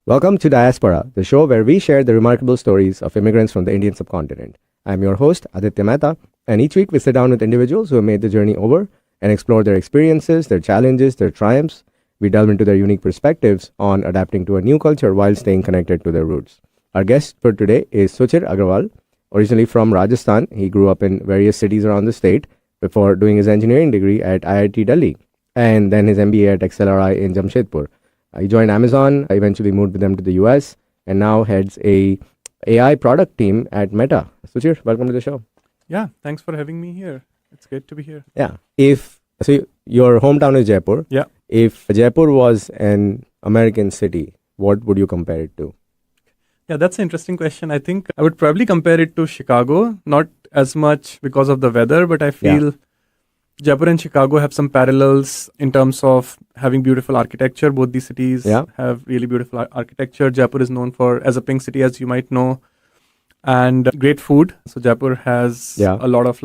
Welcome to Diasporaa, the show where we share the remarkable stories of immigrants from the Indian subcontinent. I'm your host, Aditya, and each week we sit down with individuals who have made the journey over and explore their experiences, their challenges, their triumphs. We delve into their unique perspectives on adapting to a new culture while staying connected to their roots. Our guest for today is Suchir Agarwal. Originally from Rajasthan, he grew up in various cities around the state before doing his engineering degree at IIT Delhi and then his MBA at XLRI in Jamshedpur. He joined Amazon, eventually moved with them to the US, and now heads a AI product team at Meta. Suchir, welcome to the show. Yeah, thanks for having me here. It's great to be here. Yeah. Your hometown is Jaipur. Yeah. If Jaipur was an American city, what would you compare it to? Yeah, that's an interesting question. I think I would probably compare it to Chicago, not as much because of the weather, but I feel Jaipur and Chicago have some parallels in terms of having beautiful architecture. Both these cities have really beautiful architecture. Jaipur is known as a pink city, as you might know, and great food. So Jaipur has a lot of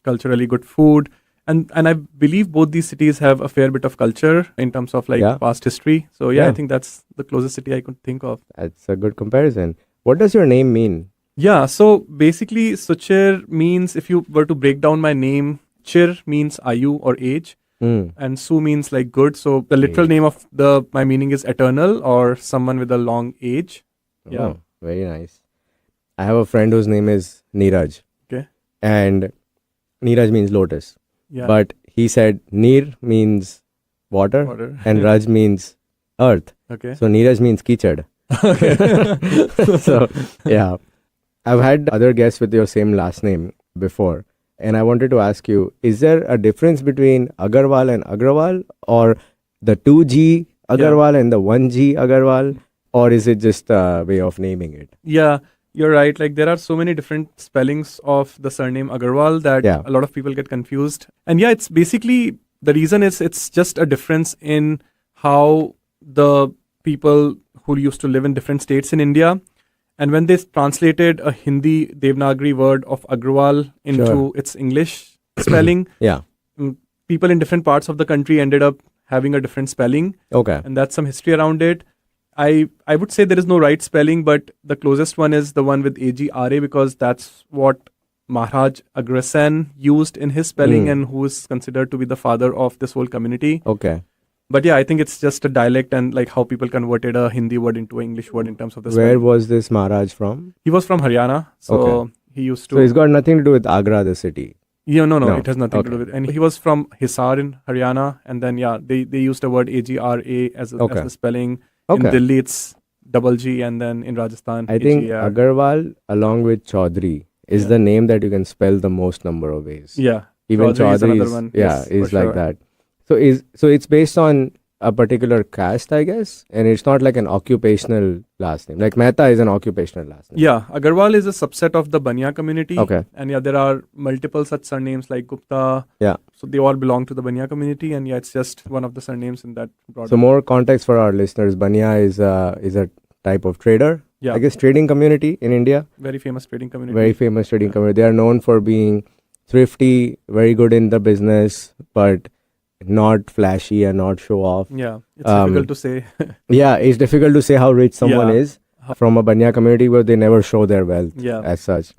culturally good food. And I believe both these cities have a fair bit of culture in terms of past history. So I think that's the closest city I could think of. That's a good comparison. What does your name mean? Yeah, so basically Suchir means, if you were to break down my name, Chir means Ayu or age, and Su means good. So the literal name of my meaning is eternal or someone with a long age. Oh, very nice. I have a friend whose name is Neeraj. Okay. And Neeraj means lotus. Yeah. But he said Neer means water. And Raj means earth. Okay. So Neeraj means kichad. Okay. So, yeah. I've had other guests with your same last name before. And I wanted to ask you, is there a difference between Agarwal and Agrawal, or the 2G Agarwal and the 1G Agarwal, or is it just a way of naming it? Yeah, you're right. There are so many different spellings of the surname Agarwal that a lot of people get confused. And it's basically, the reason is it's just a difference in how the people who used to live in different states in India, and when they translated a Hindi Devanagari word of Agarwal into its English spelling, people in different parts of the country ended up having a different spelling. Okay. And that's some history around it. I would say there is no right spelling, but the closest one is the one with AGRA, because that's what Maharaj Agrasen used in his spelling and who is considered to be the father of this whole community. Okay. But I think it's just a dialect and how people converted a Hindi word into an English word in terms of the spelling. Where was this Maharaj from? He was from Haryana. So he used to... So it's got nothing to do with Agra, the city? Yeah, no, it has nothing to do with it. And he was from Hisar in Haryana. And then, they used the word AGRA as the spelling. In Delhi, it's double G, and then in Rajasthan, I think AGR. Agarwal, along with Chaudhary, is the name that you can spell the most number of ways. Yeah. Even Chaudhary is one. is like that. So it's based on a particular caste, I guess, and it's not like an occupational last name. Like Mehta is an occupational last name. Yeah, Agarwal is a subset of the Baniya community. Okay. And there are multiple such surnames like Gupta. Yeah. So they all belong to the Baniya community, and it's just one of the surnames in that broad. So more context for our listeners, Baniya is a type of trader. Yeah. I guess trading community in India. Very famous trading community. Very famous trading community. They are known for being thrifty, very good in the business, but not flashy and not show off. Yeah, it's difficult to say. It's difficult to say how rich someone is from a Baniya community where they never show their wealth as such.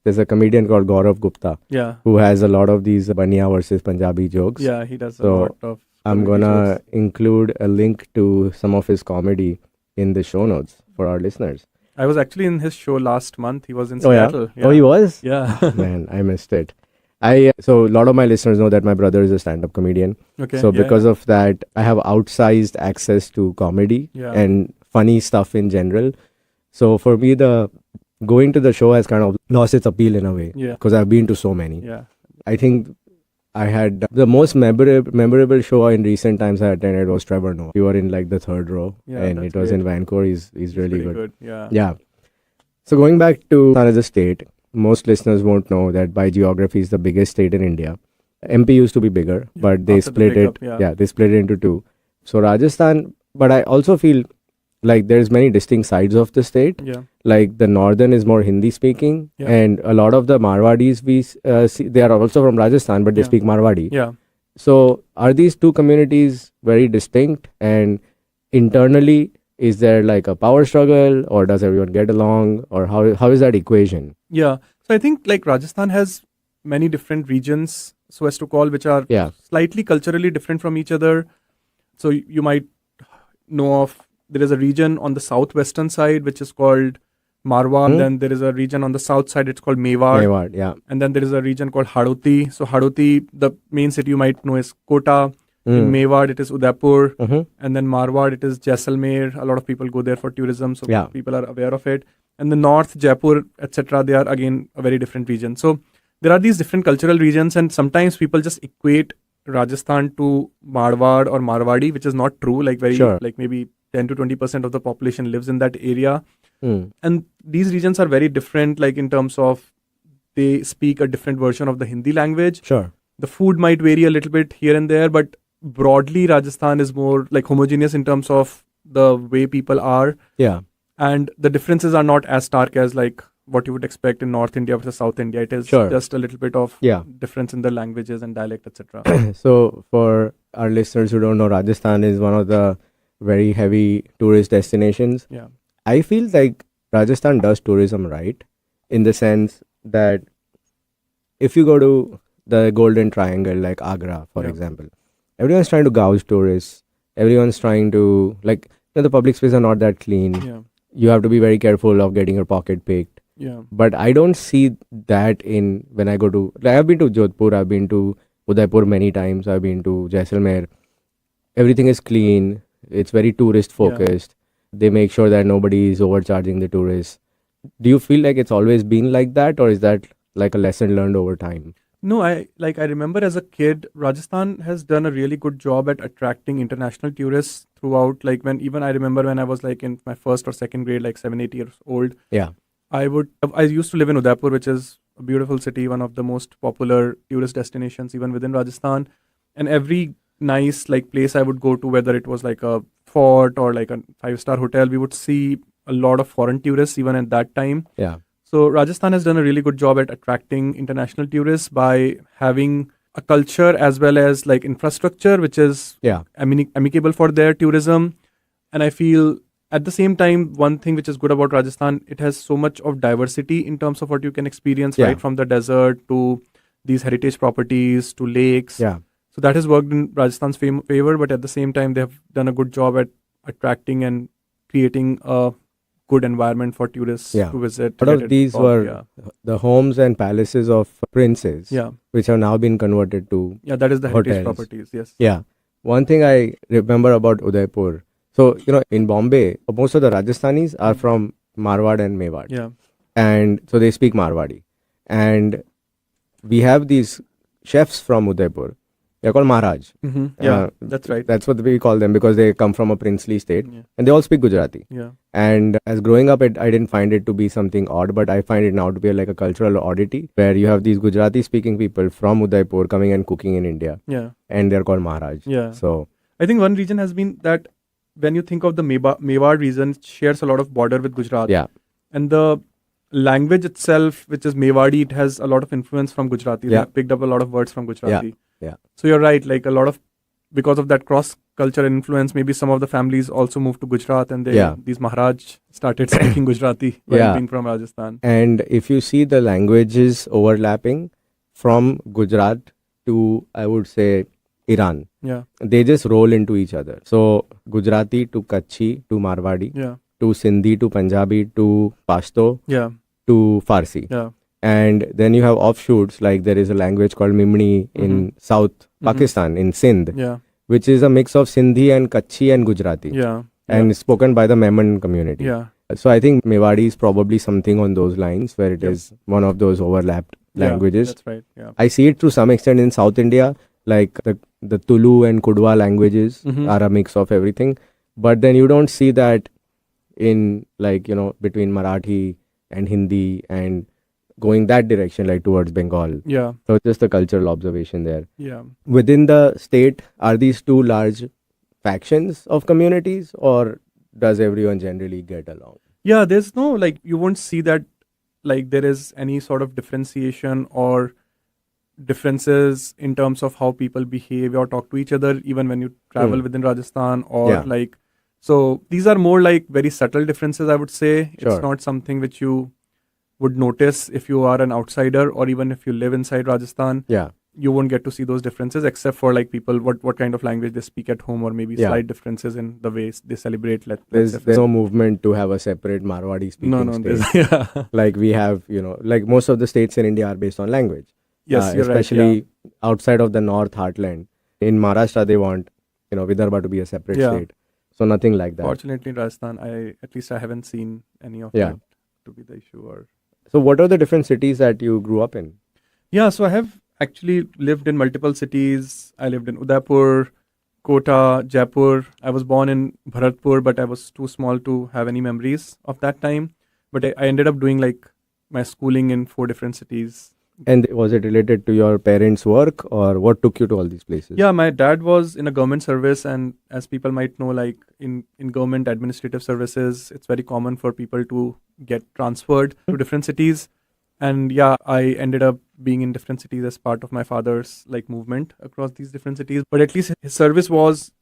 There's a comedian called Gaurav Gupta who has a lot of these Baniya versus Punjabi jokes. Yeah, he does a lot of... I'm gonna include a link to some of his comedy in the show notes for our listeners. I was actually in his show last month. He was in Seattle. Yeah? Oh, he was? Yeah. Man, I missed it. So a lot of my listeners know that my brother is a stand-up comedian. Okay. So because of that, I have outsized access to comedy and funny stuff in general. So for me, going to the show has kind of lost its appeal in a way. Yeah. Because I've been to so many. Yeah. I think I had the most memorable show in recent times I attended was Trevor Noah. We were in the third row, and it was in Vancouver. He's really good. Yeah. So going back to Rajasthan as a state, most listeners won't know that by geography is the biggest state in India. MP used to be bigger, but they split it. They split it into two. So Rajasthan, but I also feel like there's many distinct sides of the state. Yeah. Like the northern is more Hindi speaking, and a lot of the Marwadis we see, they are also from Rajasthan, but they speak Marwadi. Yeah. So are these two communities very distinct, and internally is there like a power struggle, or does everyone get along, or how is that equation? Yeah. So I think like Rajasthan has many different regions, so as to call, which are Yeah. slightly culturally different from each other. So you might know of, there is a region on the southwestern side which is called Marwar. Then there is a region on the south side, it's called Mewar. Mewar, yeah. And then there is a region called Hadoti. So Hadoti, the main city you might know is Kota. In Mewar, it is Udaipur. And then Marwar, it is Jaisalmer. A lot of people go there for tourism, so people are aware of it. And the north, Jaipur, etc., they are again a very different region. So there are these different cultural regions, and sometimes people just equate Rajasthan to Marwar or Marwadi, which is not true. Like like maybe 10 to 20% of the population lives in that area. And these regions are very different, like in terms of they speak a different version of the Hindi language. Sure. The food might vary a little bit here and there, but broadly Rajasthan is more like homogeneous in terms of the way people are. Yeah. And the differences are not as stark as like what you would expect in North India versus South India. It is just a little bit of difference in the languages and dialect, etc. So for our listeners who don't know, Rajasthan is one of the very heavy tourist destinations. Yeah. I feel like Rajasthan does tourism right, in the sense that if you go to the Golden Triangle, like Agra, for example, everyone's trying to gouge tourists. Everyone's trying to, like, the public spaces are not that clean. Yeah. You have to be very careful of getting your pocket picked. Yeah. But I don't see that when I go to, like, I've been to Jodhpur, I've been to Udaipur many times, I've been to Jaisalmer. Everything is clean. It's very tourist focused. They make sure that nobody is overcharging the tourists. Do you feel like it's always been like that, or is that like a lesson learned over time? No, I remember as a kid, Rajasthan has done a really good job at attracting international tourists throughout. Like I remember when I was like in my first or second grade, like 7-8 years old. Yeah. I used to live in Udaipur, which is a beautiful city, one of the most popular tourist destinations even within Rajasthan. And every nice like place I would go to, whether it was like a fort or like a 5-star hotel, we would see a lot of foreign tourists even at that time. Yeah. So Rajasthan has done a really good job at attracting international tourists by having a culture as well as like infrastructure, which is amicable for their tourism. And I feel at the same time, one thing which is good about Rajasthan, it has so much of diversity in terms of what you can experience, right? From the desert to these heritage properties to lakes. Yeah. So that has worked in Rajasthan's favor, but at the same time, they have done a good job at attracting and creating a good environment for tourists to visit. Part of these were the homes and palaces of princes, which have now been converted to that is the heritage hotels. Properties, yes. Yeah. One thing I remember about Udaipur, so, in Bombay, most of the Rajasthanis are from Marwad and Mewar. Yeah. And so they speak Marwadi. And we have these chefs from Udaipur. They're called Maharaj. Yeah, that's right. That's what we call them, because they come from a princely state. Yeah. And they all speak Gujarati. Yeah. And as growing up, I didn't find it to be something odd, but I find it now to be like a cultural oddity, where you have these Gujarati speaking people from Udaipur coming and cooking in India. Yeah. And they're called Maharaj. Yeah. So I think one reason has been that when you think of the Mewar region, it shares a lot of border with Gujarat. Yeah. And the language itself, which is Mewadi, it has a lot of influence from Gujarati. They have picked up a lot of words from Gujarati. Yeah. So you're right, like a lot of, because of that cross-cultural influence, maybe some of the families also moved to Gujarat, and these Maharaj started speaking Gujarati while being from Rajasthan. And if you see the languages overlapping from Gujarat to, I would say, Iran, they just roll into each other. So Gujarati to Kutchi to Marwadi to Sindhi to Punjabi to Pashto to Farsi. Yeah. And then you have offshoots, like there is a language called Mimni in South Pakistan, in Sindh, which is a mix of Sindhi and Kutchi and Gujarati. Yeah. And spoken by the Memon community. Yeah. So I think Mewadi is probably something on those lines, where it is one of those overlapped languages. That's right. Yeah. I see it to some extent in South India, like the Tulu and Kudwa languages are a mix of everything. But then you don't see that in, like, between Marathi and Hindi and going that direction, like towards Bengal. Yeah. So just a cultural observation there. Yeah. Within the state, are these two large factions of communities, or does everyone generally get along? Yeah, there's no, like, you won't see that, like, there is any sort of differentiation or differences in terms of how people behave or talk to each other, even when you travel within Rajasthan, or like So these are more like very subtle differences, I would say. Sure. It's not something which you would notice if you are an outsider, or even if you live inside Rajasthan. Yeah. You won't get to see those differences, except for like people, what kind of language they speak at home, or maybe Yeah. slight differences in the ways they celebrate. There's no movement to have a separate Marwadi speaking state. Yeah. Like we have, like most of the states in India are based on language. Yes, you're especially right. outside of the North Heartland. In Maharashtra, they want, Vidarbha to be a separate Yeah. state. So nothing like that. Fortunately, in Rajasthan, at least I haven't seen any of Yeah. that to be the issue. Or So what are the different cities that you grew up in? yeah, so I have actually lived in multiple cities. I lived in Udaipur, Kota, Jaipur. I was born in Bharatpur, but I was too small to have any memories of that time. But I ended up doing like my schooling in 4 different cities. And was it related to your parents' work, or what took you to all these places? Yeah, my dad was in a government service, and as people might know, like in government administrative services, it's very common for people to get transferred to different cities. And yeah, I ended up being in different cities as part of my father's like movement across these different cities. But at least his service was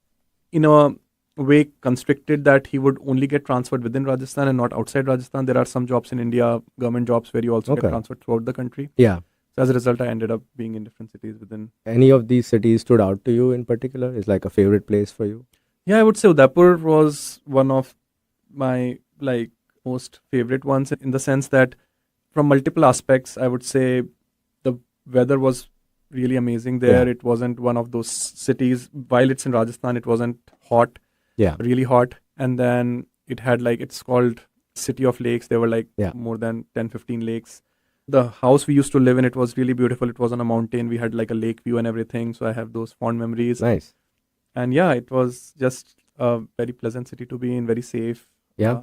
in a way constricted that he would only get transferred within Rajasthan and not outside Rajasthan. There are some jobs in India, government jobs, where you also Okay. get transferred throughout the country. Yeah. So as a result, I ended up being in different cities within. Any of these cities stood out to you in particular? Is like a favorite place for you? Yeah, I would say Udaipur was one of my like most favorite ones, in the sense that from multiple aspects, I would say the weather was really amazing there. Yeah. It wasn't one of those cities, while it's in Rajasthan, it wasn't hot, Yeah. really hot. And then it had like, it's called City of Lakes. There were like Yeah. more than 10-15 lakes. The house we used to live in, it was really beautiful. It was on a mountain. We had like a lake view and everything. So I have those fond memories. Nice. And yeah, it was just a very pleasant city to be in, very safe. Yeah.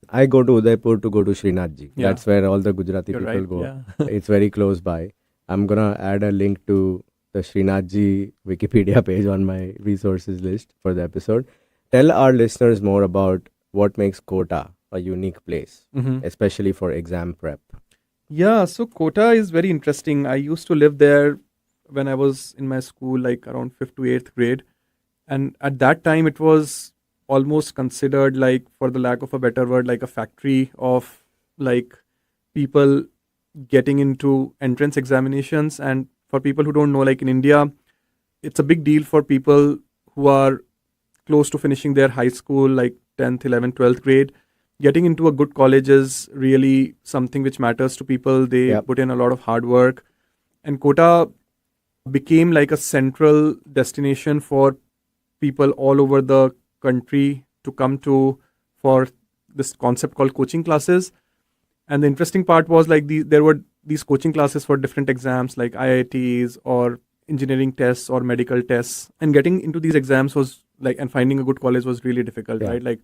I go to Udaipur to go to Shreenathji. Yeah. That's where all the Gujarati You're people right. go. Yeah. It's very close by. I'm gonna add a link to the Shreenathji Wikipedia page on my resources list for the episode. Tell our listeners more about what makes Kota a unique place, Mhm. especially for exam prep. Yeah, so Kota is very interesting. I used to live there when I was in my school, like around 5th to 8th grade. And at that time, it was almost considered, like, for the lack of a better word, like a factory of like people getting into entrance examinations. And for people who don't know, like in India, it's a big deal for people who are close to finishing their high school, like 10th, 11th, 12th grade. Getting into a good college is really something which matters to people. They Yep. put in a lot of hard work. And Kota became like a central destination for people all over the country to come to for this concept called coaching classes. And the interesting part was like there were these coaching classes for different exams like IITs or engineering tests or medical tests. And getting into these exams was like, and finding a good college was really difficult, Yeah. right? Like,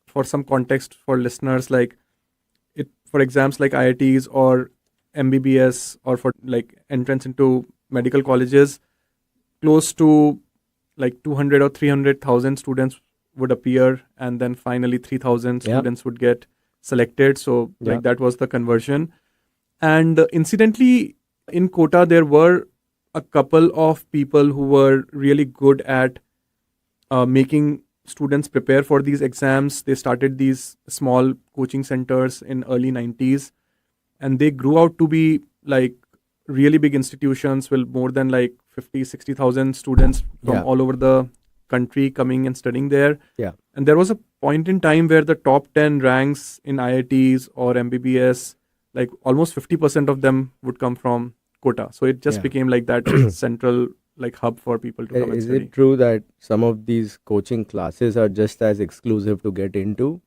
for some context for listeners, like it for exams like IITs or MBBS or for like entrance into medical colleges, close to like 200 or 300,000 students would appear, and then finally 3,000 Yeah. students would get selected. So Yeah. like that was the conversion. And incidentally, in Kota, there were a couple of people who were really good at making students prepare for these exams. They started these small coaching centers in early 90s, and they grew out to be like really big institutions with more than like 50-60,000 students from Yeah. all over the country coming and studying there. Yeah. And there was a point in time where the top 10 ranks in IITs or MBBS, like almost 50% of them would come from Kota. So it just Yeah. became like that central like hub for people to come and Is study. it true that some of these coaching classes are just as exclusive to get into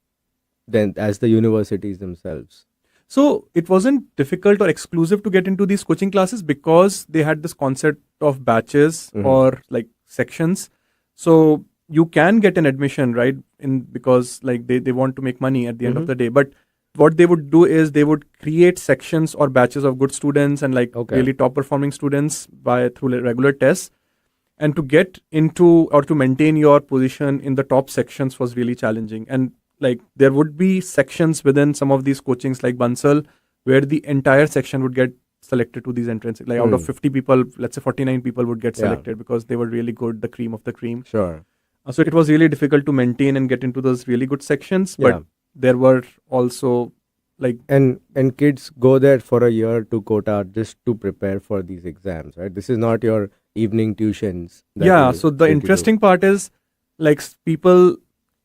than as the universities themselves? So it wasn't difficult or exclusive to get into these coaching classes because they had this concept of batches Mhm. or like sections. So you can get an admission, right? Because like they want to make money at the end of Mhm. the day. But what they would do is they would create sections or batches of good students and like Okay. really top performing students through regular tests. And to get into or to maintain your position in the top sections was really challenging. And like there would be sections within some of these coachings like Bansal where the entire section would get selected to these entrances. Like out of 50 people, let's say 49 people would get Yeah. selected because they were really good, the cream of the cream. Sure. So it was really difficult to maintain and get into those really good sections. But Yeah. there were also like, And kids go there for a year to Kota just to prepare for these exams, right? This is not your evening tuitions. that yeah. you So the get to do. interesting part is like people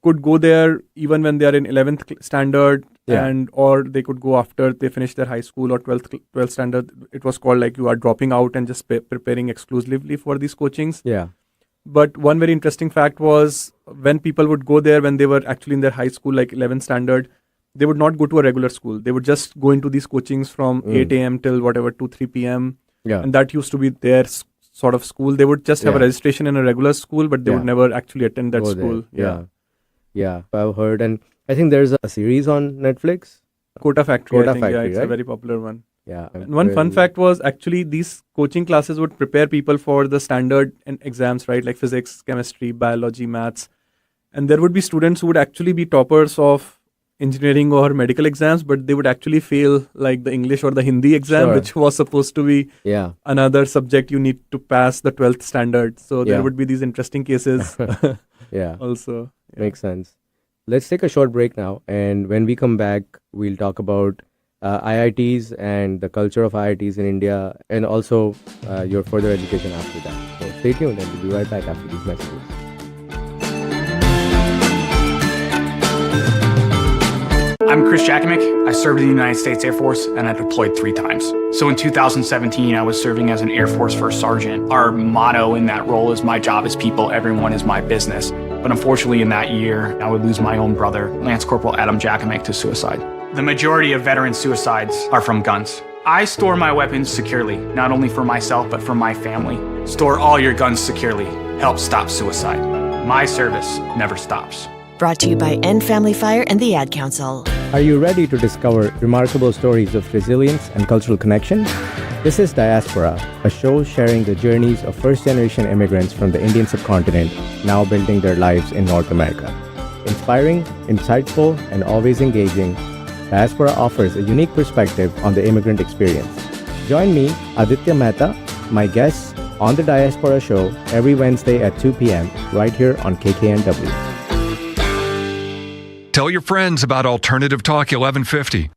could go there even when they are in 11th standard, Yeah. and or they could go after they finish their high school or 12th standard. It was called like you are dropping out and just preparing exclusively for these coachings. Yeah. But one very interesting fact was when people would go there when they were actually in their high school, like 11th standard, they would not go to a regular school. They would just go into these coachings from 8 a.m. till whatever 2, 3 p.m. Yeah. And that used to be their sort of school. They would just have a Yeah. registration in a regular school, but they would Yeah. never actually attend that Go there. school. Yeah. Yeah. I've heard. And I think there's a series on Netflix. Kota Factory, Kota I think. Factory, It's a right? very popular one. Yeah. And one fun fact was actually these coaching classes would prepare people for the standard and exams, right? Like physics, chemistry, biology, maths. And there would be students who would actually be toppers of engineering or medical exams, but they would actually fail like the English or the Hindi exam, Sure. which was supposed to be Yeah. another subject you need to pass the 12th standard. So Yeah. there would be these interesting cases Yeah. also. Yeah. Makes sense. Let's take a short break now. And when we come back, we'll talk about IITs and the culture of IITs in India, and also your further education after that. So stay tuned, and we'll be right back after these messages. I'm Chris Jakimick. I served in the United States Air Force and I deployed 3 times. So in 2017, I was serving as an Air Force First Sergeant. Our motto in that role is my job is people, everyone is my business. But unfortunately in that year, I would lose my own brother, Lance Corporal Adam Jakimick, to suicide. The majority of veteran suicides are from guns. I store my weapons securely, not only for myself, but for my family. Store all your guns securely. Help stop suicide. My service never stops. Brought to you by End Family Fire and the Ad Council. Are you ready to discover remarkable stories of resilience and cultural connection? This is Diaspora, a show sharing the journeys of first-generation immigrants from the Indian subcontinent now building their lives in North America. Inspiring, insightful, and always engaging, Diaspora offers a unique perspective on the immigrant experience. Join me, Aditya Mehta, my guests, on the Diaspora show every Wednesday at 2 p.m. right here on KKNW. Tell your friends about Alternative Talk 1150.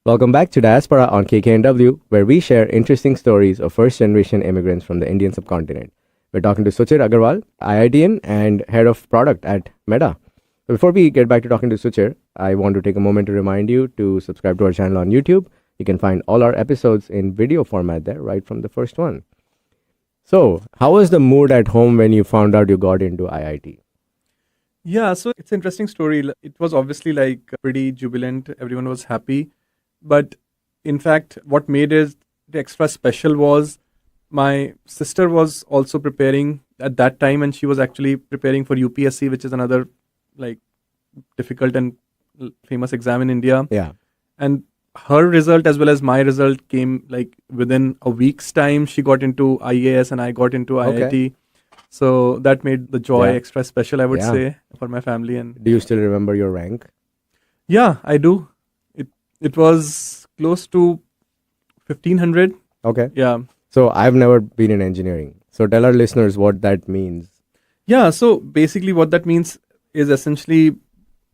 Welcome back to Diaspora on KKNW, where we share interesting stories of first-generation immigrants from the Indian subcontinent. We're talking to Suchir Agarwal, IITian and head of product at Meta. Before we get back to talking to Suchir, I want to take a moment to remind you to subscribe to our channel on YouTube. You can find all our episodes in video format there, right from the first one. So, how was the mood at home when you found out you got into IIT? Yeah, so it's an interesting story. It was obviously like pretty jubilant. Everyone was happy. But in fact, what made it extra special was my sister was also preparing at that time, and she was actually preparing for UPSC, which is another like difficult and famous exam in India. Yeah. And her result as well as my result came like within a week's time. She got into IAS and I got into Okay. IIT. So that made the joy Yeah. extra special, I would Yeah. say, for my family. And Do you still remember your rank? yeah, I do. It was close to 1500. Okay. Yeah. So, I've never been in engineering. So, tell our listeners what that means. Yeah. So basically, what that means is essentially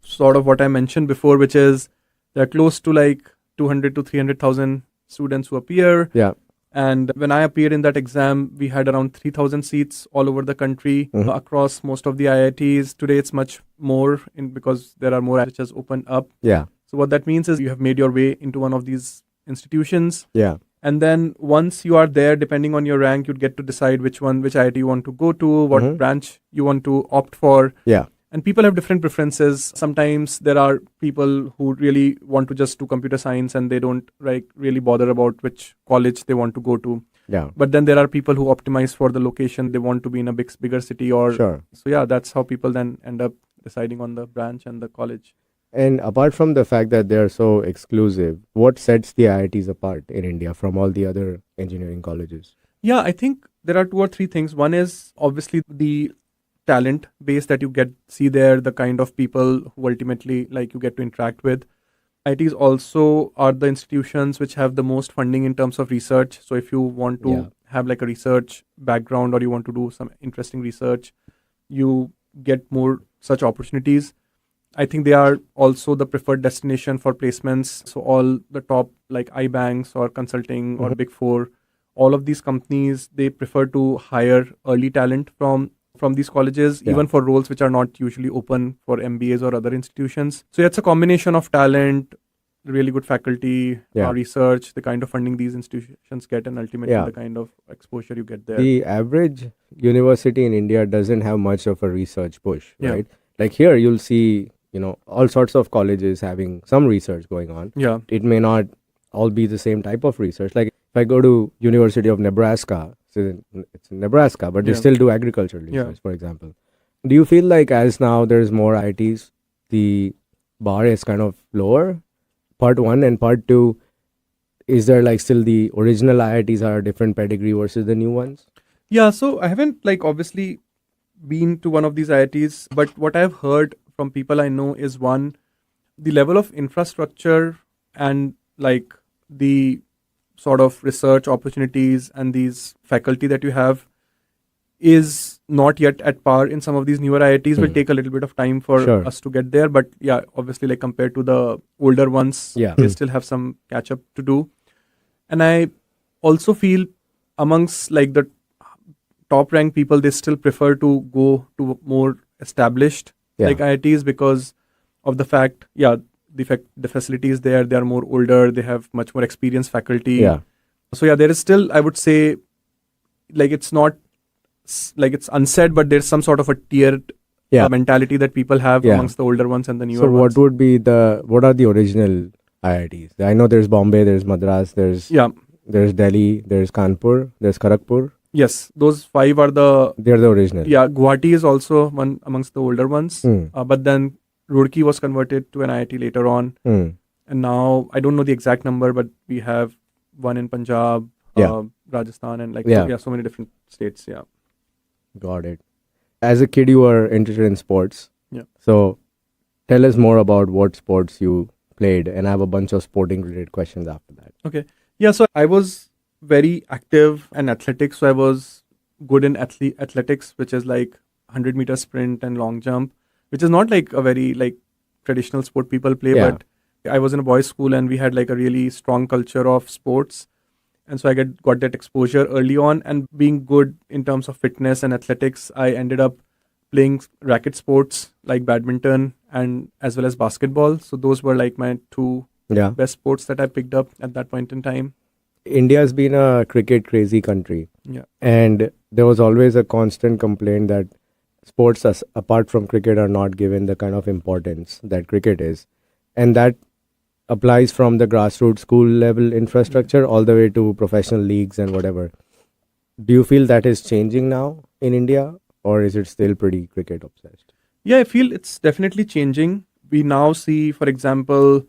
sort of what I mentioned before, which is there are close to like 200 to 300,000 students who appear. Yeah. And when I appeared in that exam, we had around 3,000 seats all over the country across most of the IITs. Today, it's much more because there are more which has opened up. Yeah. So what that means is you have made your way into one of these institutions. Yeah. And then once you are there, depending on your rank, you'd get to decide which IIT you want to go to, what branch you want to opt for. Yeah. And people have different preferences. Sometimes there are people who really want to just do computer science and they don't really bother about which college they want to go to. Yeah. But then there are people who optimize for the location. They want to be in a bigger city or Sure. so. Yeah, that's how people then end up deciding on the branch and the college. And apart from the fact that they're so exclusive, what sets the IITs apart in India from all the other engineering colleges? Yeah, I think there are 2 or 3 things. One is obviously the talent base that you see there, the kind of people who ultimately you get to interact with. IITs also are the institutions which have the most funding in terms of research. So if you want to have like a research background or you want to do some interesting research, you get more such opportunities. I think they are also the preferred destination for placements. So all the top like iBanks or consulting or Big Four, all of these companies, they prefer to hire early talent from these colleges, even for roles which are not usually open for MBAs or other institutions. So it's a combination of talent, really good faculty, research, the kind of funding these institutions get, and ultimately the kind of exposure you get there. The average university in India doesn't have much of a research push, right? Like here, you'll see, all sorts of colleges having some research going on. Yeah. It may not all be the same type of research. Like if I go to University of Nebraska, so it's in Nebraska, but they still do agricultural research, for example. Do you feel like as now there's more IITs, the bar is kind of lower? Part one and part two, is there like still the original IITs are a different pedigree versus the new ones? Yeah, so I haven't like obviously been to one of these IITs, but what I've heard from people I know is one, the level of infrastructure and like the sort of research opportunities and these faculty that you have is not yet at par in some of these newer IITs. Will take a little bit of time for us to get there, but yeah, obviously like compared to the older ones, they still have some catch up to do. And I also feel amongst like the top ranked people, they still prefer to go to more established like IITs because of the fact, the facility is there, they are more older, they have much more experienced faculty. So there is still, I would say, like it's not like it's unsaid, but there's some sort of a tiered mentality that people have amongst the older ones and the newer ones. So what are the original IITs? I know there's Bombay, there's Madras, there's Delhi, there's Kanpur, there's Kharagpur. Yes, those five are they're the original. Yeah, Guwahati is also one amongst the older ones. But then Roorkee was converted to an IIT later on. And now, I don't know the exact number, but we have one in Punjab, Rajasthan, and so many different states. Yeah. Got it. As a kid, you were interested in sports. Yeah. So tell us more about what sports you played, and I have a bunch of sporting related questions after that. Okay. Yeah, so I was very active and athletic. So I was good in athletics, which is like 100-meter sprint and long jump, which is not like a very like traditional sport people play, but I was in a boys' school and we had like a really strong culture of sports. And so I got that exposure early on, and being good in terms of fitness and athletics, I ended up playing racket sports like badminton and as well as basketball. So those were like my two best sports that I picked up at that point in time. India's been a cricket crazy country. Yeah. And there was always a constant complaint that sports apart from cricket are not given the kind of importance that cricket is. And that applies from the grassroots school level infrastructure all the way to professional leagues and whatever. Do you feel that is changing now in India, or is it still pretty cricket obsessed? Yeah, I feel it's definitely changing. We now see, for example,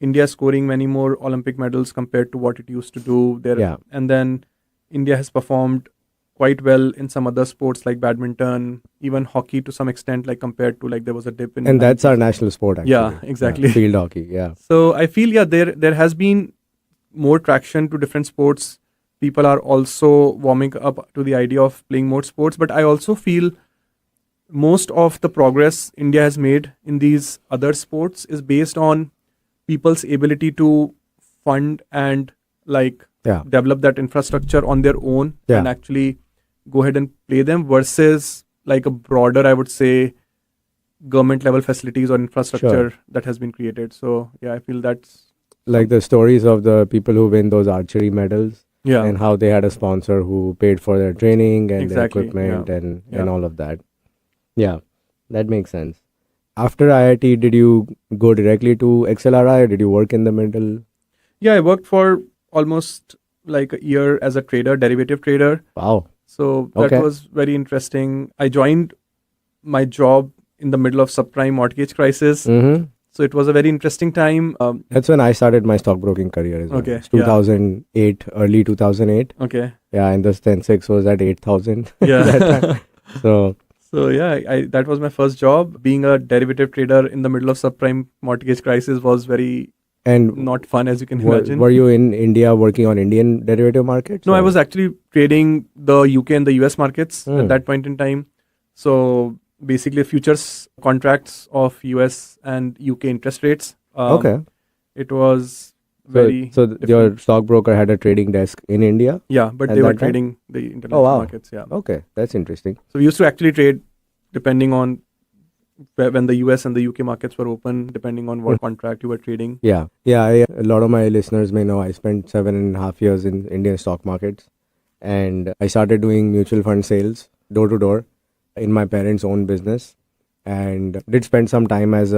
India scoring many more Olympic medals compared to what it used to do there. And then India has performed quite well in some other sports like badminton, even hockey to some extent, like compared to like there was a dip in. And that's our national sport actually. Yeah, exactly. Field hockey, So I feel, there has been more traction to different sports. People are also warming up to the idea of playing more sports. But I also feel most of the progress India has made in these other sports is based on people's ability to fund and develop that infrastructure on their own and actually go ahead and play them versus like a broader, I would say, government level facilities or infrastructure that has been created. So I feel that's like the stories of the people who win those archery medals and how they had a sponsor who paid for their training and their equipment and all of that. Yeah, that makes sense. After IIT, did you go directly to XLRI or did you work in the middle? Yeah, I worked for almost like a year as a trader, derivative trader. Wow. So that was very interesting. I joined my job in the middle of subprime mortgage crisis. So it was a very interesting time. That's when I started my stockbroking career as well. Okay. It's 2008, early 2008. Okay. Yeah, and the Sensex was at 8,000 Yeah. that time. So that was my first job. Being a derivative trader in the middle of subprime mortgage crisis was very And not fun, as you can were, imagine. were you in India working on Indian derivative markets? No, I or- was actually trading the UK and the US markets Hmm. at that point in time. So basically, futures contracts of US and UK interest rates. Okay. It was So, very so different. your stockbroker had a trading desk in India? Yeah, but at they were that time? trading the international wow. markets. Yeah. Okay, that's interesting. So we used to actually trade depending on when the US and the UK markets were open, depending on what contract you were trading. Yeah. A lot of my listeners may know I spent 7.5 years in Indian stock markets, and I started doing mutual fund sales door to door in my parents' own business, and did spend some time as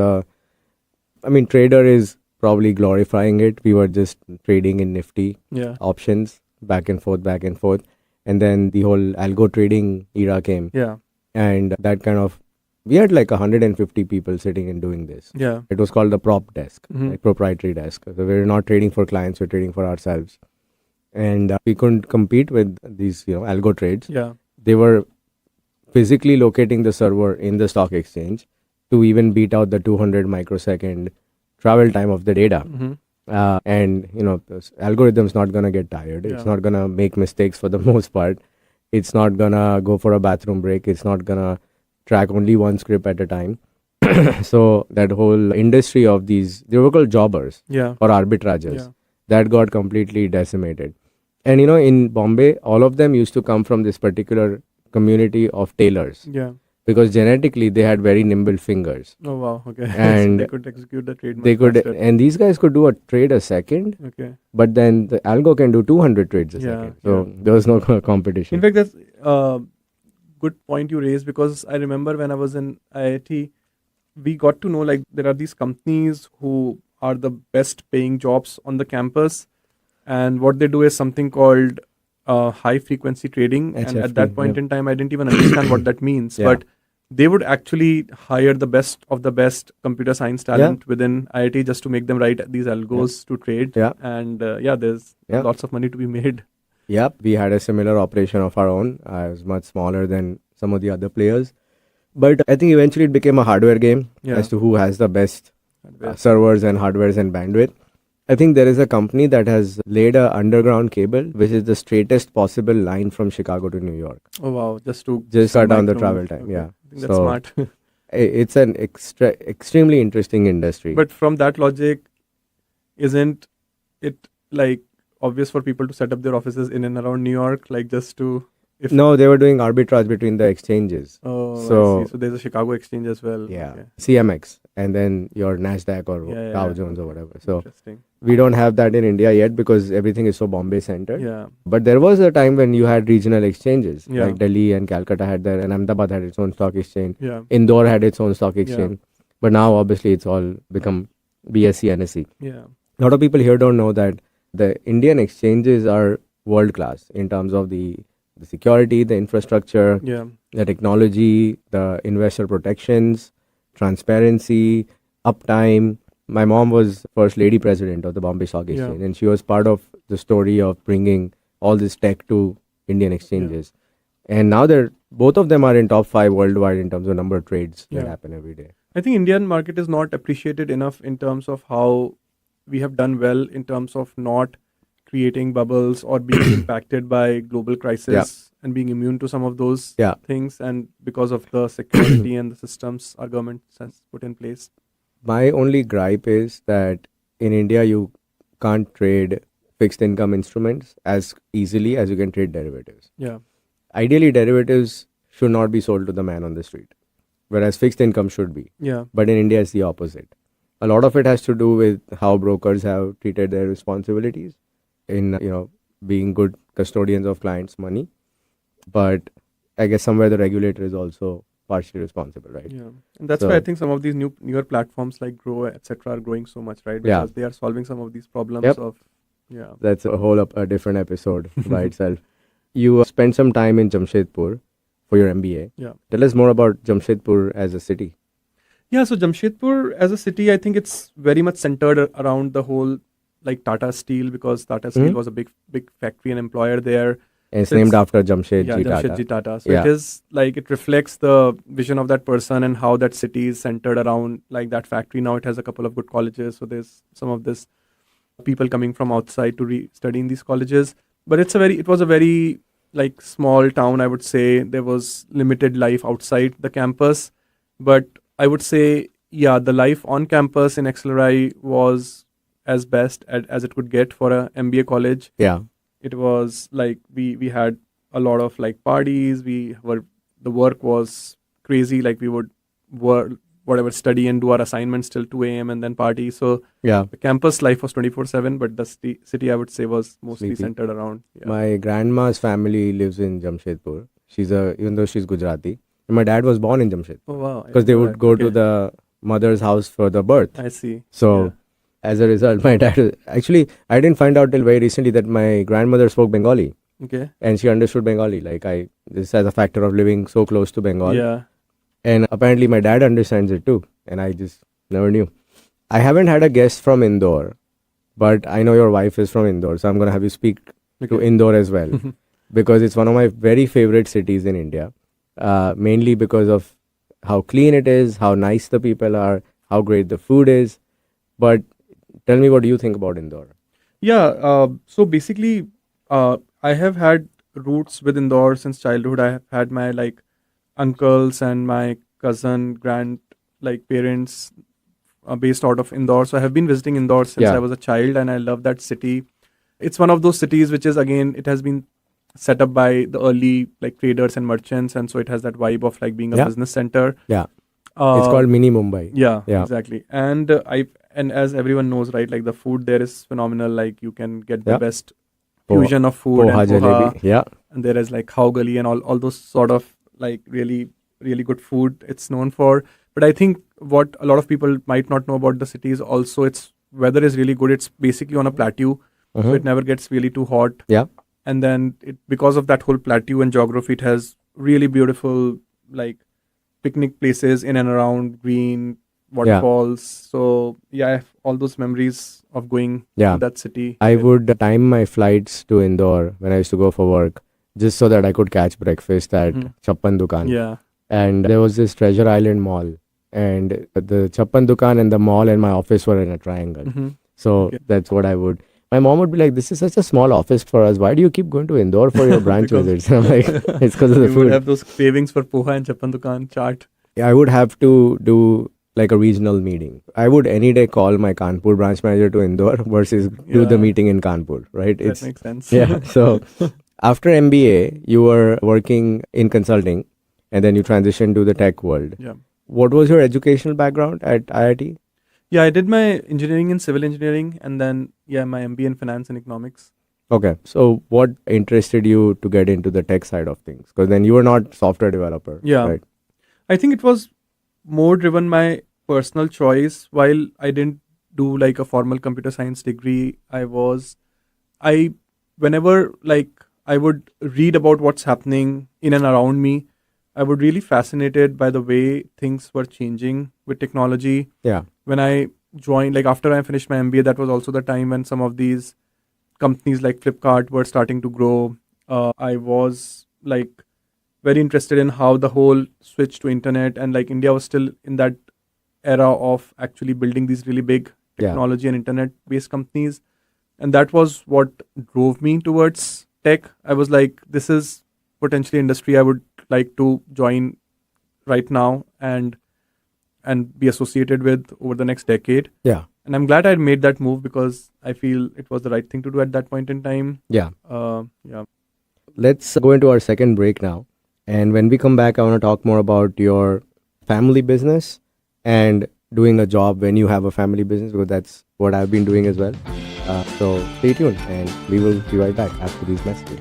trader is probably glorifying it. We were just trading in Nifty Yeah. options back and forth, and then the whole algo trading era came, Yeah. and that kind of we had like 150 people sitting and doing this. Yeah. It was called the prop desk, Mhm. like proprietary desk. So we were not trading for clients, we're trading for ourselves. And we couldn't compete with these, algo trades. Yeah. They were physically locating the server in the stock exchange to even beat out the 200 microsecond travel time of the data. Hmm. And, this algorithm's not going to get tired. It's Yeah. not going to make mistakes for the most part. It's not going to go for a bathroom break. It's not going to track only one script at a time. So that whole industry of these, they were called jobbers Yeah. or arbitrages, Yeah. that got completely decimated. And in Bombay, all of them used to come from this particular community of tailors, Yeah. because genetically they had very nimble fingers. Oh wow. Okay. And so they could execute the trade. They much could, faster. and these guys could do a trade a second, Okay. but then the algo can do 200 trades a Yeah, second. So yeah. there was no competition. In fact, that's a good point you raised, because I remember when I was in IIT, we got to know like there are these companies who are the best paying jobs on the campus, and what they do is something called high frequency trading. And HFT, at that point yeah. in time, I didn't even understand what that means. Yeah. But they would actually hire the best of the best computer science talent within IIT just to make them write these algos to trade. Yeah. And there's Yeah. lots of money to be made. Yep, we had a similar operation of our own. I was much smaller than some of the other players. But I think eventually it became a hardware game Yeah. as to who has the best Hardware. servers and hardwares and bandwidth. I think there is a company that has laid a underground cable, which is the straightest possible line from Chicago to New York. Oh wow! Just to Cut down the micro- travel time. okay. Yeah. I think that's So, smart. It's an extremely interesting industry. But from that logic, isn't it like obvious for people to set up their offices in and around New York, like just to if no, they were doing arbitrage between the exchanges. Oh, I So- see. So there's a Chicago exchange as well. Yeah, Okay. CMX, and then your Nasdaq or Yeah, Dow yeah. Jones or Okay. whatever. So Interesting. we don't have that in India yet because everything is so Bombay centered. Yeah. But there was a time when you had regional exchanges, Yeah. like Delhi and Calcutta had their, and Ahmedabad had its own stock exchange. Yeah. Indore had its own stock exchange. But now obviously it's all become BSE, NSE. Yeah. A lot of people here don't know that the Indian exchanges are world class in terms of the security, the infrastructure, Yeah. the technology, the investor protections, transparency, uptime. My mom was first lady president of the Bombay Stock Exchange, and she was part of the story of bringing all this tech to Indian exchanges. And now both of them are in top 5 worldwide in terms of number of trades that Yeah. happen every day. I think Indian market is not appreciated enough in terms of how we have done well in terms of not creating bubbles or being impacted by global crisis and being immune to some of those Yeah. things, and because of the security and the systems our government has put in place. My only gripe is that in India you can't trade fixed income instruments as easily as you can trade derivatives. Yeah. Ideally, derivatives should not be sold to the man on the street, whereas fixed income should be. Yeah. But in India, it's the opposite. A lot of it has to do with how brokers have treated their responsibilities in, being good custodians of clients' money. But I guess somewhere the regulator is also partially responsible, right? Yeah. And that's So- why I think some of these newer platforms like Grow, etc., are growing so much, right? Yeah. Because they are solving some of these problems Yep. of yeah. That's a whole a different episode by itself. You spent some time in Jamshedpur for your MBA. Yeah. Tell us more about Jamshedpur as a city. Yeah, so Jamshedpur as a city, I think it's very much centered around the whole like Tata Steel, because Tata Steel Mhm. was a big factory and employer there. And it's So named it's- after Jamshedji Tata. Jamshedji Tata. So Yeah. it is like it reflects the vision of that person and how that city is centered around like that factory. Now it has a couple of good colleges. So there's some of this people coming from outside to study in these colleges. But it was a very like small town, I would say. There was limited life outside the campus. But I would say, yeah, the life on campus in XLRI was as best as it could get for a MBA college. Yeah. It was like we had a lot of like parties. The work was crazy. Like we would study and do our assignments till 2 a.m. and then party. So Yeah. the campus life was 24/7, but the city I would say was mostly Sleepy. centered around. Yeah. My grandma's family lives in Jamshedpur. Even though she's Gujarati. And my dad was born in Jamshedpur. Oh wow! Because they would go to the mother's house for the birth. I see. So as a result, my dad actually, I didn't find out till very recently that my grandmother spoke Bengali Okay. and she understood Bengali. This as a factor of living so close to Bengal. Yeah. And apparently my dad understands it too. And I just never knew. I haven't had a guest from Indore, but I know your wife is from Indore. So I'm going to have you speak to Okay. Indore as well. Because it's one of my very favorite cities in India. Mainly because of how clean it is, how nice the people are, how great the food is. But tell me, what do you think about Indore? Yeah. So basically, I have had roots with Indore since childhood. I have had my like uncles and my cousin, parents based out of Indore. So I have been visiting Indore since Yeah. I was a child, and I love that city. It's one of those cities which is again, it has been set up by the early like traders and merchants, and so it has that vibe of like being a Yeah. business center. Yeah. It's called Mini Mumbai. Yeah, Yeah. exactly. And and as everyone knows, right, like the food there is phenomenal. Like you can get the Yeah. best fusion of food Poha, and jalebi. Yeah. and there is like khao gali and all those sort of like really really good food it's known for. But I think what a lot of people might not know about the city is also its weather is really good. It's basically on a plateau, so it never gets really too hot. Yeah. And then because of that whole plateau and geography, it has really beautiful like picnic places in and around, green waterfalls. So yeah, I have all those memories of going Yeah. to that city. I would time my flights to Indore when I used to go for work just so that I could catch breakfast at Chappan Dukan. Yeah. And there was this Treasure Island mall. And the Chappan Dukan and the mall and my office were in a triangle. Mhm. So Okay. that's what I would. My mom would be like, "This is such a small office for us. Why do you keep going to Indore for your branch Because- visits?" And I'm like, "It's because of the You would food." have those cravings for poha and Chappan Dukan chaat. I would have to do like a regional meeting. I would any day call my Kanpur branch manager to Indore versus do the Yeah. meeting in Kanpur, right? That makes sense. Yeah. So after MBA, you were working in consulting and then you transitioned to the tech world. Yeah. What was your educational background at IIT? Yeah, I did my engineering in civil engineering and then my MBA in finance and economics. Okay. So what interested you to get into the tech side of things? Because then you were not software developer. Yeah. Right? I think it was more driven my personal choice. While I didn't do like a formal computer science degree, whenever like I would read about what's happening in and around me, I was really fascinated by the way things were changing with technology. Yeah. When I joined, like after I finished my MBA, that was also the time when some of these companies like Flipkart were starting to grow. I was like very interested in how the whole switch to internet, and like India was still in that era of actually building these really big Yeah. technology and internet based companies. And that was what drove me towards tech. I was like, this is potentially industry I would like to join right now and be associated with over the next decade. Yeah. And I'm glad I made that move because I feel it was the right thing to do at that point in time. Yeah. Yeah. Let's go into our second break now. And when we come back, I want to talk more about your family business and doing a job when you have a family business, because that's what I've been doing as well. So stay tuned and we will be right back after these messages.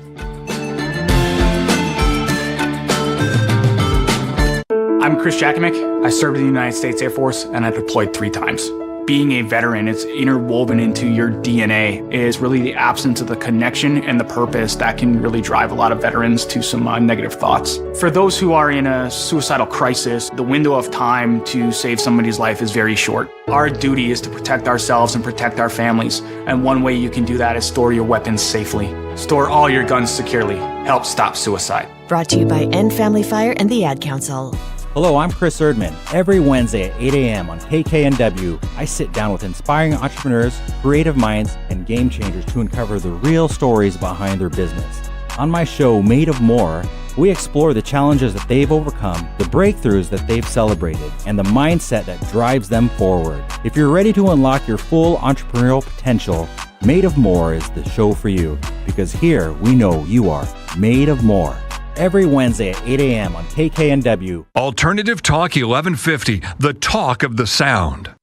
I'm Chris Jakimick. I served in the United States Air Force and I deployed 3 times. being a veteran, it's interwoven into your DNA, is really the absence of the connection and the purpose that can really drive a lot of veterans to some negative thoughts. For those who are in a suicidal crisis, the window of time to save somebody's life is very short. Our duty is to protect ourselves and protect our families. And one way you can do that is store your weapons safely. Store all your guns securely. Help stop suicide. Brought to you by End Family Fire and the Ad Council. Hello, I'm Chris Erdman. Every Wednesday at 8 a.m. on KKNW, I sit down with inspiring entrepreneurs, creative minds, and game changers to uncover the real stories behind their business. On my show, Made of More, we explore the challenges that they've overcome, the breakthroughs that they've celebrated, and the mindset that drives them forward. If you're ready to unlock your full entrepreneurial potential, Made of More is the show for you, because here we know you are made of more. Every Wednesday at 8 a.m. on KKNW. Alternative Talk 1150, the talk of the sound.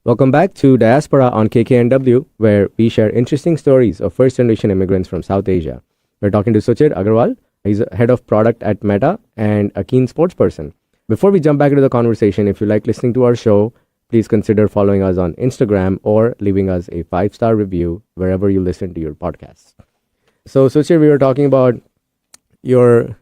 Welcome back to Diaspora on KKNW, where we share interesting stories of first-generation immigrants from South Asia. We're talking to Suchir Agarwal. He's head of product at Meta and a keen sports person. Before we jump back into the conversation, if you like listening to our show, please consider following us on Instagram or leaving us a 5-star review wherever you listen to your podcasts. So, Suchir, we were talking about your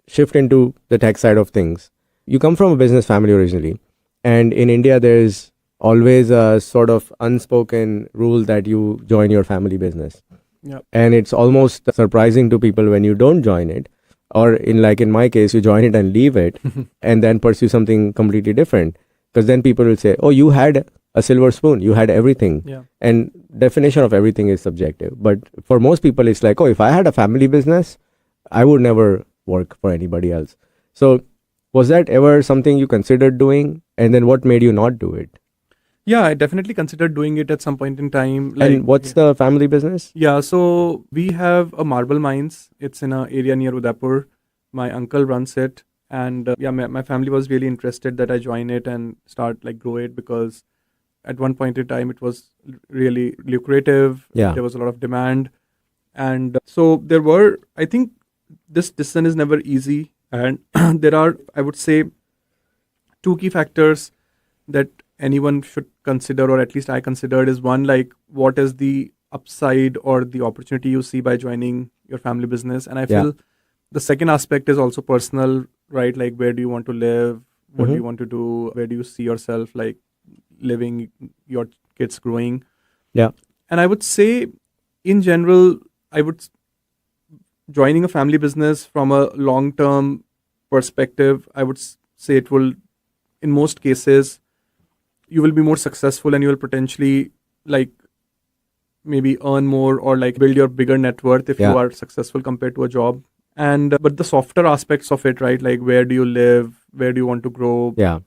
shift into the tech side of things. You come from a business family originally, and in India, there's always a sort of unspoken rule that you join your family business. Yep. And it's almost surprising to people when you don't join it, or in my case, you join it and leave it and then pursue something completely different. Because then people will say, oh, you had a silver spoon, you had everything. Yeah. And definition of everything is subjective. But for most people, it's like, oh, if I had a family business, I would never work for anybody else. So was that ever something you considered doing? And then what made you not do it? Yeah, I definitely considered doing it at some point in time. And what's the family business? Yeah, so we have a marble mines. It's in an area near Udaipur. My uncle runs it. And my family was really interested that I join it and start grow it, because at one point in time it was really lucrative. Yeah. There was a lot of demand. And so there were, I think this decision is never easy. And there are, I would say, 2 key factors that anyone should consider, or at least I considered, is one, what is the upside or the opportunity you see by joining your family business? And I feel the second aspect is also personal, right? Where do you want to live? What do you want to do? Where do you see yourself living, your kids growing? Yeah. And I would say, in general, joining a family business from a long-term perspective, I would say it will, in most cases, you will be more successful and you will potentially maybe earn more or build your bigger net worth if you are successful compared to a job. And but the softer aspects of it, right? Where do you live? Where do you want to grow? Yeah.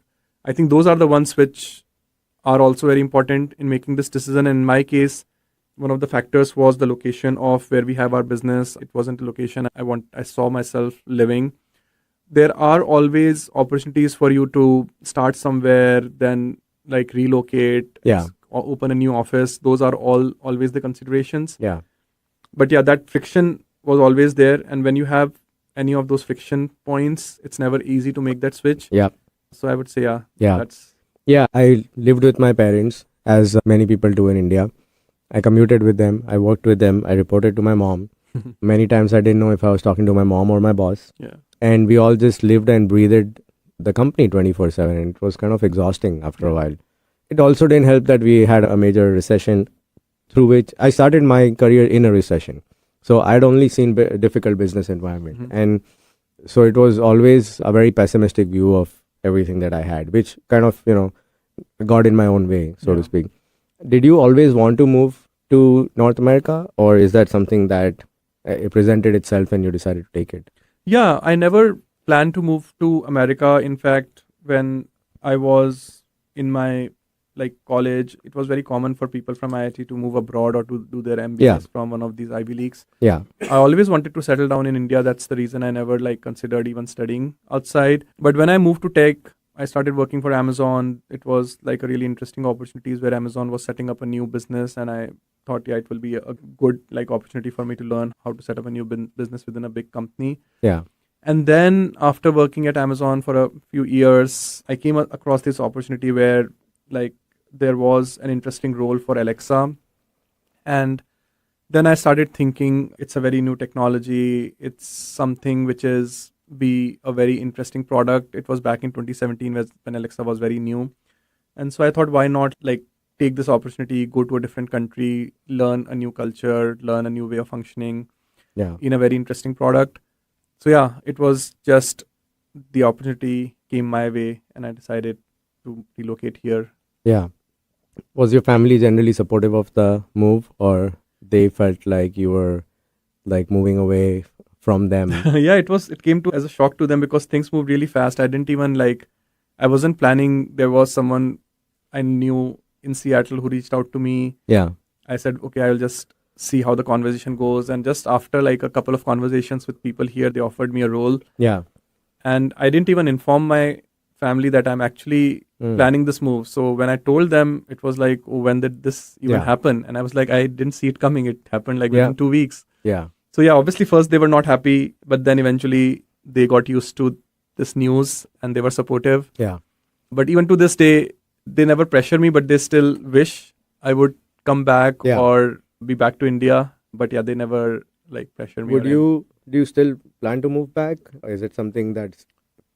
I think those are the ones which are also very important in making this decision. And in my case, one of the factors was the location of where we have our business. It wasn't a location I saw myself living. There are always opportunities for you to start somewhere, then relocate, open a new office. Those are always the considerations. Yeah. But that friction was always there, and when you have any of those friction points, it's never easy to make that switch. Yeah. So I would say, I lived with my parents, as many people do in India. I commuted with them, I worked with them, I reported to my mom. Many times I didn't know if I was talking to my mom or my boss. Yeah. And we all just lived and breathed the company 24/7, and it was kind of exhausting after a while. It also didn't help that we had a major recession, through which I started my career in a recession. So I'd only seen difficult business environment. And so it was always a very pessimistic view of everything that I had, which kind of, got in my own way, so to speak. Did you always want to move to North America, or is that something that it presented itself and you decided to take it? Yeah, I never planned to move to America. In fact, when I was in my college, it was very common for people from IIT to move abroad or to do their MBAs from one of these Ivy Leagues. Yeah. I always wanted to settle down in India. That's the reason I never considered even studying outside. But when I moved to tech, I started working for Amazon. It was a really interesting opportunities where Amazon was setting up a new business, and I thought, it will be a good opportunity for me to learn how to set up a new business within a big company. Yeah. And then after working at Amazon for a few years, I came across this opportunity where like there was an interesting role for Alexa. And then I started thinking it's a very new technology. It's something which is be a very interesting product. It was back in 2017 when Alexa was very new. And so I thought, why not like take this opportunity, go to a different country, learn a new culture, learn a new way of functioning in a very interesting product. So yeah, it was just the opportunity came my way and I decided to relocate here. Yeah. Was your family generally supportive of the move, or they felt like you were like moving away from them? Yeah, it came to as a shock to them because things moved really fast. I didn't even I wasn't planning. There was someone I knew in Seattle who reached out to me. Yeah. I said, okay, I'll just see how the conversation goes. And just after like a couple of conversations with people here, they offered me a role. Yeah. And I didn't even inform my family that I'm actually planning this move. So when I told them, it was like, oh, when did this even happen? And I was like, I didn't see it coming. It happened like within 2 weeks. Yeah. So yeah, obviously first they were not happy, but then eventually they got used to this news and they were supportive. Yeah. But even to this day, they never pressure me, but they still wish I would come back or be back to India. But yeah, they never like pressure me. Do you still plan to move back? Or is it something that's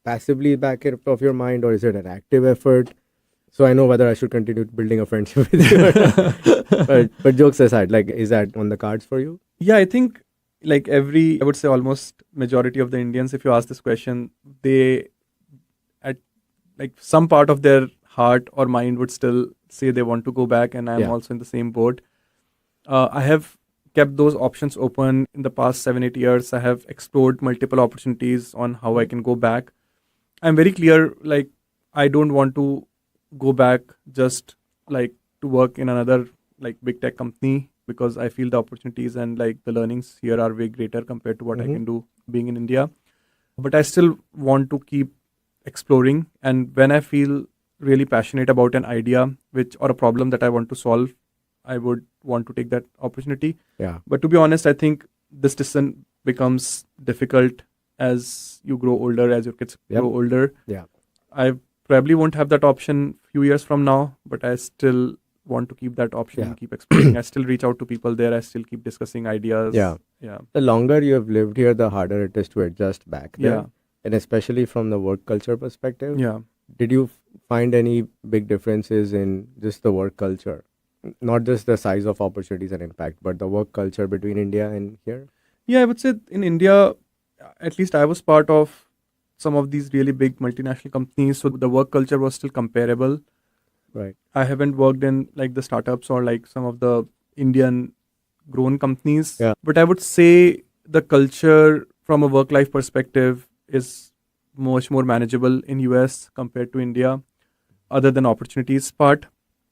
passively back of your mind, or is it an active effort? So I know whether I should continue building a friendship with you or not. But jokes aside, like, is that on the cards for you? Yeah, I think like I would say almost majority of the Indians, if you ask this question, they at like some part of their heart or mind would still say they want to go back, and I'm also in the same boat. I have kept those options open in the past 7-8 years. I have explored multiple opportunities on how I can go back. I'm very clear, like, I don't want to go back just like to work in another like big tech company, because I feel the opportunities and like the learnings here are way greater compared to what I can do being in India. But I still want to keep exploring. And when I feel really passionate about an idea or a problem that I want to solve, I would want to take that opportunity. Yeah. But to be honest, I think this decision becomes difficult as you grow older, as your kids grow older. Yeah. I probably won't have that option few years from now, but I still want to keep that option and keep exploring. I still reach out to people there. I still keep discussing ideas. Yeah. The longer you have lived here, the harder it is to adjust back there. Yeah. And especially from the work culture perspective. Yeah. Did you find any big differences in just the work culture? Not just the size of opportunities and impact, but the work culture between India and here? Yeah, I would say in India, at least I was part of some of these really big multinational companies. So the work culture was still comparable. Right. I haven't worked in like the startups or like some of the Indian grown companies. Yeah. But I would say the culture from a work-life perspective is much more manageable in US compared to India, other than opportunities part.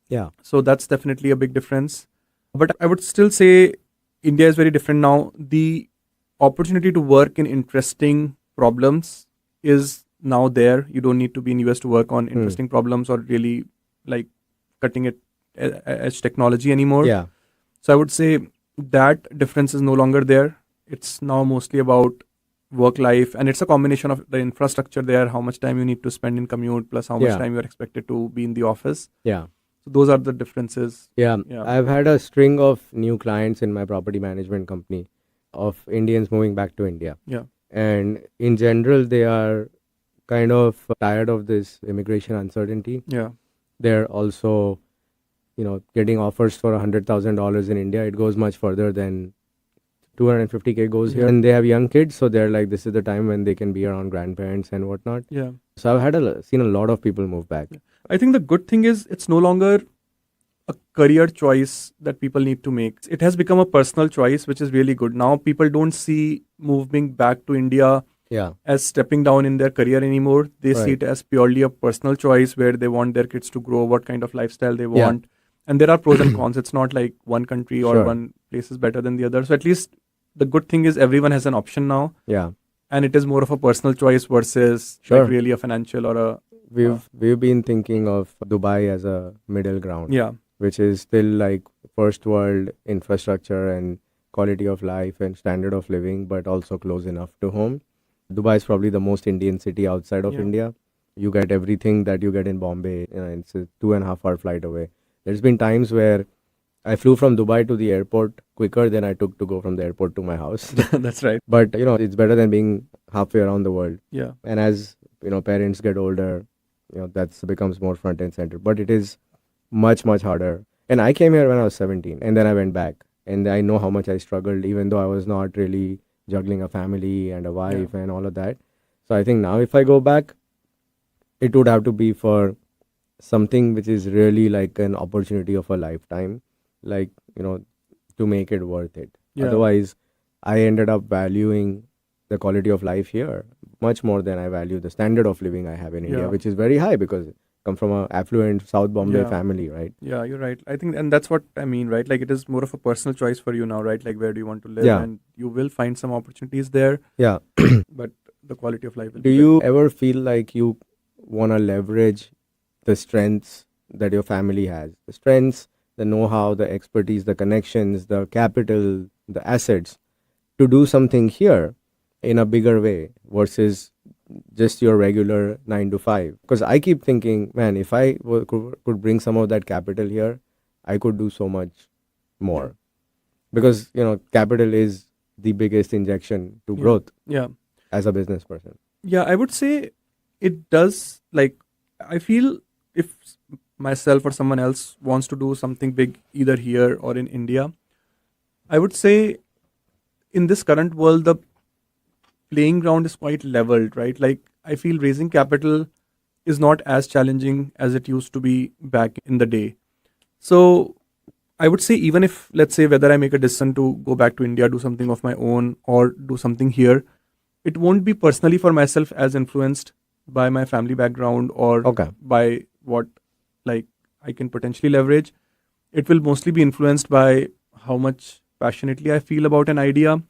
Yeah. So that's definitely a big difference. But I would still say India is very different now. The opportunity to work in interesting problems is now there. You don't need to be in US to work on interesting problems or really like cutting edge technology anymore. Yeah. So I would say that difference is no longer there. It's now mostly about work life, and it's a combination of the infrastructure there, how much time you need to spend in commute, plus how much time you're expected to be in the office. Yeah. So those are the differences. Yeah. I've had a string of new clients in my property management company of Indians moving back to India. Yeah. And in general, they are kind of tired of this immigration uncertainty. Yeah. They're also, getting offers for $100,000 in India. It goes much further than $250K goes here. And they have young kids, so they're like, this is the time when they can be around grandparents and whatnot. Yeah. So I've seen a lot of people move back. I think the good thing is it's no longer a career choice that people need to make. It has become a personal choice, which is really good. Now people don't see moving back to India as stepping down in their career anymore. They see it as purely a personal choice where they want their kids to grow, what kind of lifestyle they want. And there are pros and cons. It's not like one country or one place is better than the other. So at least the good thing is everyone has an option now. Yeah. And it is more of a personal choice versus like really a financial or a... We've been thinking of Dubai as a middle ground. Yeah. Which is still like first world infrastructure and quality of life and standard of living, but also close enough to home. Dubai is probably the most Indian city outside of Yeah. India. You get everything that you get in Bombay. It's a 2.5 hour flight away. There's been times where I flew from Dubai to the airport quicker than I took to go from the airport to my house. That's right. But it's better than being halfway around the world. Yeah. And as parents get older, that's becomes more front and center. But it is much, much harder. And I came here when I was 17, and then I went back. And I know how much I struggled, even though I was not really juggling a family and a wife and all of that. So I think now if I go back, it would have to be for something which is really like an opportunity of a lifetime, like, to make it worth it. Yeah. Otherwise, I ended up valuing the quality of life here much more than I value the standard of living I have in India, Yeah. which is very high because I come from an affluent South Bombay Yeah. family, right? Yeah, you're right. I think, and that's what I mean, right? Like, it is more of a personal choice for you now, right? Like, where do you want to live? Yeah. And you will find some opportunities there, Yeah. but the quality of life will Do be you ever feel like you want to leverage the strengths that your family has? The strengths, the know-how, the expertise, the connections, the capital, the assets to do something here in a bigger way versus just your regular 9 to 5? Because I keep thinking, man, if I could bring some of that capital here, I could do so much more. Because, capital is the biggest injection to growth Yeah. as a business person. Yeah, I would say it does. Like, I feel if myself or someone else wants to do something big either here or in India, I would say in this current world, the playing ground is quite leveled, right? Like, I feel raising capital is not as challenging as it used to be back in the day. So I would say, even if, let's say, whether I make a decision to go back to India, do something of my own, or do something here, it won't be personally for myself as influenced by my family background or Okay. by what like I can potentially leverage. It will mostly be influenced by how much passionately I feel about an idea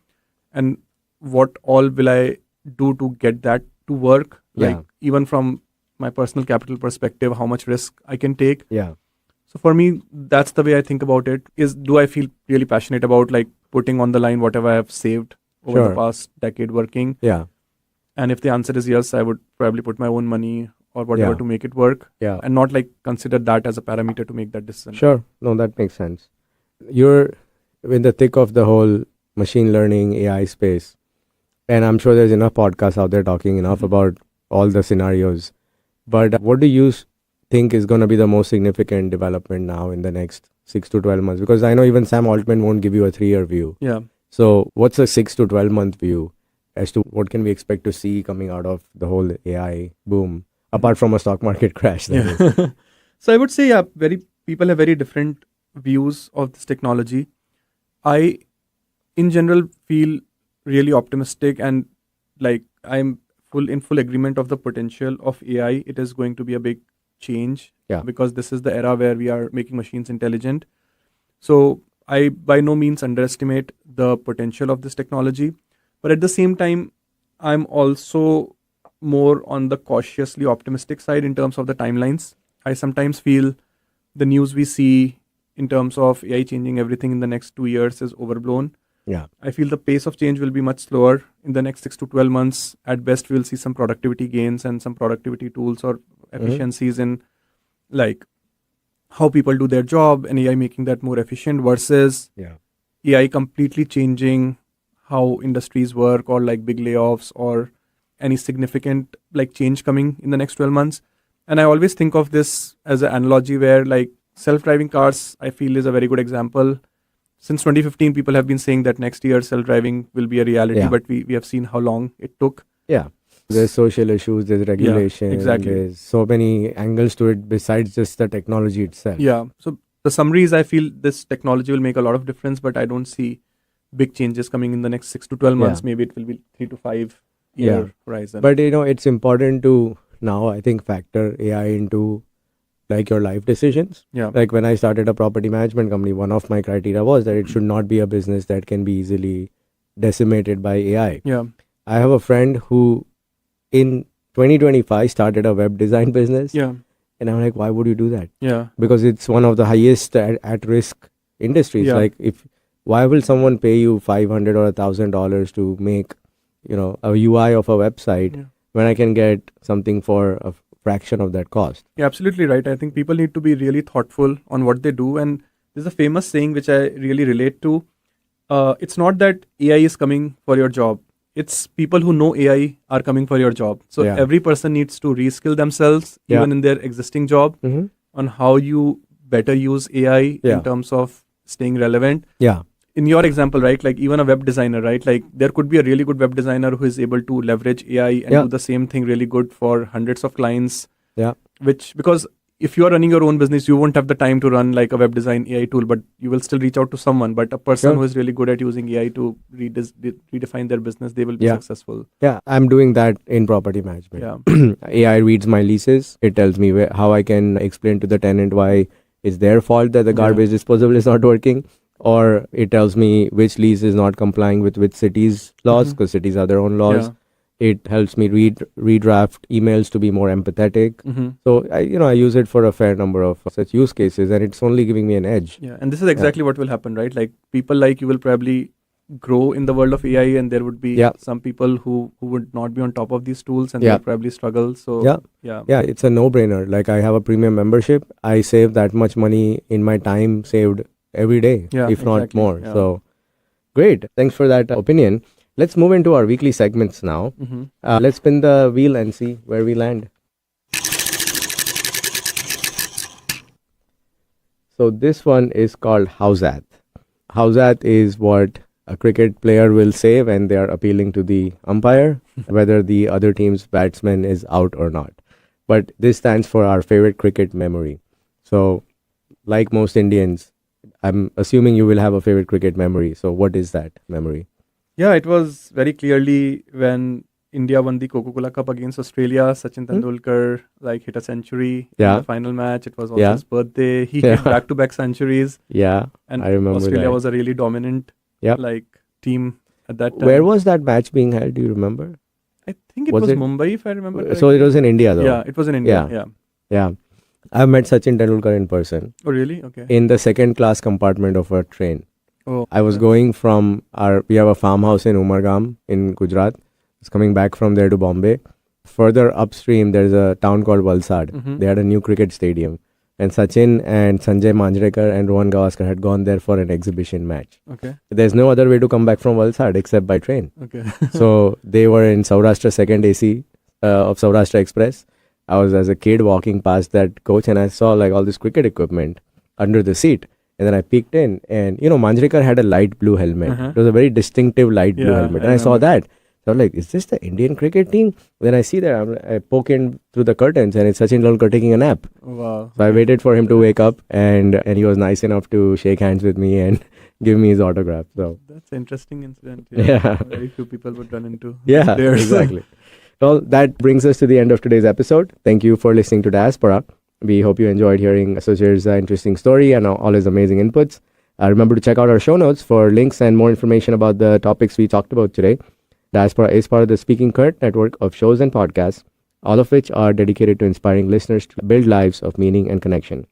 and what all will I do to get that to work. Like, Yeah. even from my personal capital perspective, how much risk I can take. Yeah. So for me, that's the way I think about it. Is, do I feel really passionate about like putting on the line whatever I have saved over Sure. the past decade working? Yeah. And if the answer is yes, I would probably put my own money or whatever Yeah. to make it work, Yeah. and not like consider that as a parameter to make that decision. Sure. No, that makes sense. You're in the thick of the whole machine learning AI space. And I'm sure there's enough podcasts out there talking enough about all the scenarios. But what do you think is going to be the most significant development now in the next 6 to 12 months? Because I know even Sam Altman won't give you a 3-year view. Yeah. So what's a 6 to 12 month view as to what can we expect to see coming out of the whole AI boom, apart from a stock market crash? that is? Yeah. So I would say, yeah, people have very different views of this technology. I, in general, feel really optimistic, and like I'm in full agreement of the potential of AI. It is going to be a big change, Yeah. because this is the era where we are making machines intelligent. So I by no means underestimate the potential of this technology, but at the same time, I'm also more on the cautiously optimistic side in terms of the timelines. I sometimes feel the news we see in terms of AI changing everything in the next 2 years is overblown. Yeah. I feel the pace of change will be much slower in the next 6 to 12 months. At best, we'll see some productivity gains and some productivity tools or efficiencies in like how people do their job, and AI making that more efficient, versus Yeah. AI completely changing how industries work, or like big layoffs or any significant like change coming in the next 12 months. And I always think of this as an analogy where like self-driving cars, I feel, is a very good example. Since 2015, people have been saying that next year self-driving will be a reality, Yeah. but we have seen how long it took. Yeah. There's social issues, there's regulation, exactly. there's so many angles to it besides just the technology itself. Yeah. So the summary is, I feel this technology will make a lot of difference, but I don't see big changes coming in the next 6 to 12 months. Yeah. Maybe it will be 3 to 5 year Yeah. horizon. But it's important to now, I think, factor AI into like your life decisions. yeah. Like when I started a property management company, one of my criteria was that it should not be a business that can be easily decimated by AI. Yeah. I have a friend who in 2025 started a web design business. Yeah. And I'm like, why would you do that? Yeah. Because it's one of the highest at risk industries. Yeah. Like why will someone pay you $500 or $1,000 to make a UI of a website Yeah. when I can get something for a fraction of that cost. You're absolutely right. I think people need to be really thoughtful on what they do. And there's a famous saying which I really relate to. It's not that AI is coming for your job. It's people who know AI are coming for your job. So Yeah. every person needs to reskill themselves, Yeah. even in their existing job, Mm-hmm. on how you better use AI Yeah. in terms of staying relevant. Yeah. In your example, right, like even a web designer, right, like there could be a really good web designer who is able to leverage AI and Yeah. do the same thing really good for hundreds of clients. Yeah. Because if you are running your own business, you won't have the time to run like a web design AI tool, but you will still reach out to someone. But a person Sure. who is really good at using AI to redefine their business, they will be Yeah. successful. Yeah, I'm doing that in property management. Yeah. AI reads my leases. It tells me how I can explain to the tenant why it's their fault that the garbage disposal is not working, or it tells me which lease is not complying with which city's laws, because cities have their own laws. Yeah. It helps me redraft emails to be more empathetic. Mm-hmm. So I use it for a fair number of such use cases, and it's only giving me an edge. Yeah, and this is exactly what will happen, right? Like people like you will probably grow in the world of AI, and there would be Yeah. some people who would not be on top of these tools, and Yeah. they'll probably struggle. So Yeah. yeah, Yeah, it's a no-brainer. Like I have a premium membership. I save that much money in my time saved every day, Yeah, if not exactly. more. Yeah. So great. Thanks for that opinion. Let's move into our weekly segments now. Mm-hmm. Let's spin the wheel and see where we land. So this one is called Howzat. Howzat is what a cricket player will say when they are appealing to the umpire, whether the other team's batsman is out or not. But this stands for our favorite cricket memory. So, like most Indians, I'm assuming you will have a favorite cricket memory. So, what is that memory? Yeah, it was very clearly when India won the Coca-Cola Cup against Australia. Sachin Tendulkar hit a century Yeah. in the final match. It was also Yeah. his birthday. He Yeah. hit back-to-back centuries, Yeah, and I remember Australia that. was a really dominant Yep. team at that time. Where was that match being held? Do you remember? I think it was was it- Mumbai, if I remember correctly. So it was in India, though. Yeah, it was in India. Yeah. Yeah. Yeah. I've met Sachin Tendulkar in person Oh, really? Okay. in the second class compartment of a train. Oh, I was okay. going from we have a farmhouse in Umargam in Gujarat. I was coming back from there to Bombay. Further upstream, there's a town called Valsad. Mhm. They had a new cricket stadium. And Sachin and Sanjay Manjrekar and Rohan Gavaskar had gone there for an exhibition match. Okay. There's no other way to come back from Valsad except by train. Okay. So they were in Saurashtra second AC of Saurashtra Express. I was as a kid walking past that coach and I saw all this cricket equipment under the seat. And then I peeked in and, Manjrekar had a light blue helmet. Uh-huh. It was a very distinctive light blue Yeah, helmet. I And I saw remember. that. So I'm like, is this the Indian cricket team? Then I see that. I poke in through the curtains and it's Sachin Tendulkar taking a nap. Wow. So I waited for him to wake up and he was nice enough to shake hands with me and give me his autograph. So That's an interesting incident. Yeah. Very few people would run into. yeah, stairs. exactly. Well, that brings us to the end of today's episode. Thank you for listening to Diaspora. We hope you enjoyed hearing Suchir's interesting story and all his amazing inputs. Remember to check out our show notes for links and more information about the topics we talked about today. Diaspora is part of the Speaking Current network of shows and podcasts, all of which are dedicated to inspiring listeners to build lives of meaning and connection.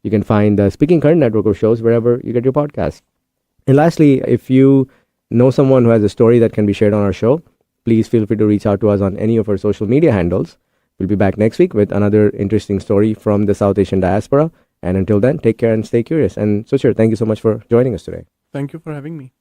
You can find the Speaking Current network of shows wherever you get your podcasts. And lastly, if you know someone who has a story that can be shared on our show, please feel free to reach out to us on any of our social media handles. We'll be back next week with another interesting story from the South Asian diaspora. And until then, take care and stay curious. And Suchir, thank you so much for joining us today. Thank you for having me.